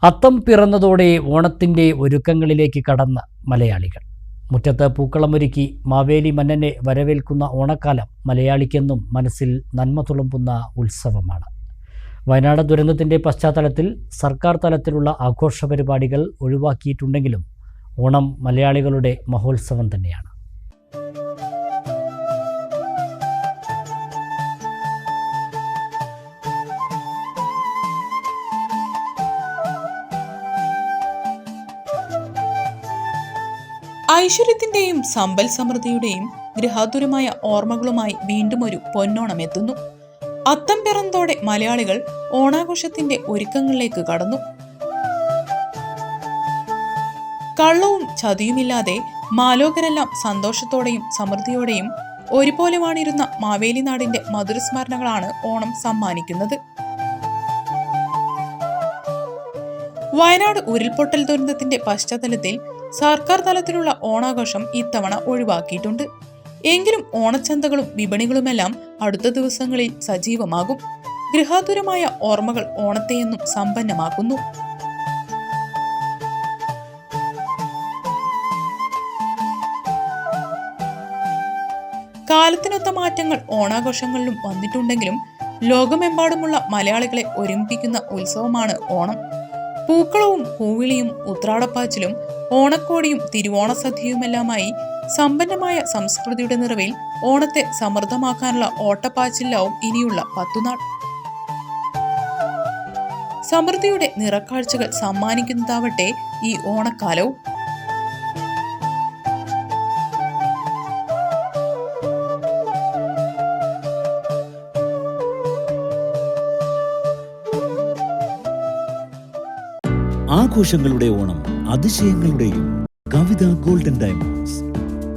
അത്തം പിറന്നതോടെ ഓണത്തിൻ്റെ ഒരുക്കങ്ങളിലേക്ക് കടന്ന മലയാളികൾ. മുറ്റത്ത് പൂക്കളമൊരുക്കി മാവേലി മന്നനെ വരവേൽക്കുന്ന ഓണക്കാലം മലയാളിക്കെന്നും മനസ്സിൽ നന്മ തുളുമ്പുന്ന ഉത്സവമാണ്. വയനാട് ദുരന്തത്തിൻ്റെ പശ്ചാത്തലത്തിൽ സർക്കാർ തലത്തിലുള്ള ആഘോഷ പരിപാടികൾ ഒഴിവാക്കിയിട്ടുണ്ടെങ്കിലും ഓണം മലയാളികളുടെ മഹോത്സവം തന്നെയാണ്. ഐശ്വര്യത്തിന്റെയും സമ്പൽ സമൃദ്ധിയുടെയും ഗൃഹാതുരമായ ഓർമ്മകളുമായി വീണ്ടും ഒരു പൊന്നോണം എത്തുന്നു. അത്തം പിറന്നതോടെ മലയാളികൾ ഓണാഘോഷത്തിന്റെ ഒരുക്കങ്ങളിലേക്ക് കടന്നു. കള്ളവും ചതിയുമില്ലാതെ മാലോകരെല്ലാം സന്തോഷത്തോടെയും സമൃദ്ധിയോടെയും ഒരുപോലെ വാണിരുന്ന മാവേലി നാടിന്റെ മധുരസ്മരണകളാണ് ഓണം സമ്മാനിക്കുന്നത്. വയനാട് ഉരുൾപൊട്ടൽ ദുരന്തത്തിന്റെ പശ്ചാത്തലത്തിൽ സർക്കാർ തലത്തിലുള്ള ഓണാഘോഷം ഇത്തവണ ഒഴിവാക്കിയിട്ടുണ്ട്. എങ്കിലും ഓണച്ചന്തകളും വിപണികളുമെല്ലാം അടുത്ത ദിവസങ്ങളിൽ സജീവമാകും. ഗൃഹാതുരമായ ഓർമ്മകൾ ഓണത്തെയെന്നും സമ്പന്നമാക്കുന്നു. കാലത്തിനൊത്ത മാറ്റങ്ങൾ ഓണാഘോഷങ്ങളിലും വന്നിട്ടുണ്ടെങ്കിലും ലോകമെമ്പാടുമുള്ള മലയാളികളെ ഒരുമിപ്പിക്കുന്ന ഉത്സവമാണ് ഓണം. പൂക്കളവും പൂവിളിയും ഉത്രാടപ്പാച്ചിലും ഓണക്കോടിയും തിരുവോണ സദ്യയുമെല്ലാമായി സമ്പന്നമായ സംസ്കൃതിയുടെ നിറവിൽ ഓണത്തെ സമൃദ്ധമാക്കാനുള്ള ഓട്ടപ്പാച്ചിലാവും ഇനിയുള്ള 10 നാൾ. സമൃദ്ധിയുടെ നിറക്കാഴ്ചകൾ സമ്മാനിക്കുന്നതാവട്ടെ ഈ ഓണക്കാലവും. ആഘോഷങ്ങളുടെ ഓണം, അതിശയങ്ങളുടെയും കവിത ഗോൾഡൻ ഡയമണ്ട്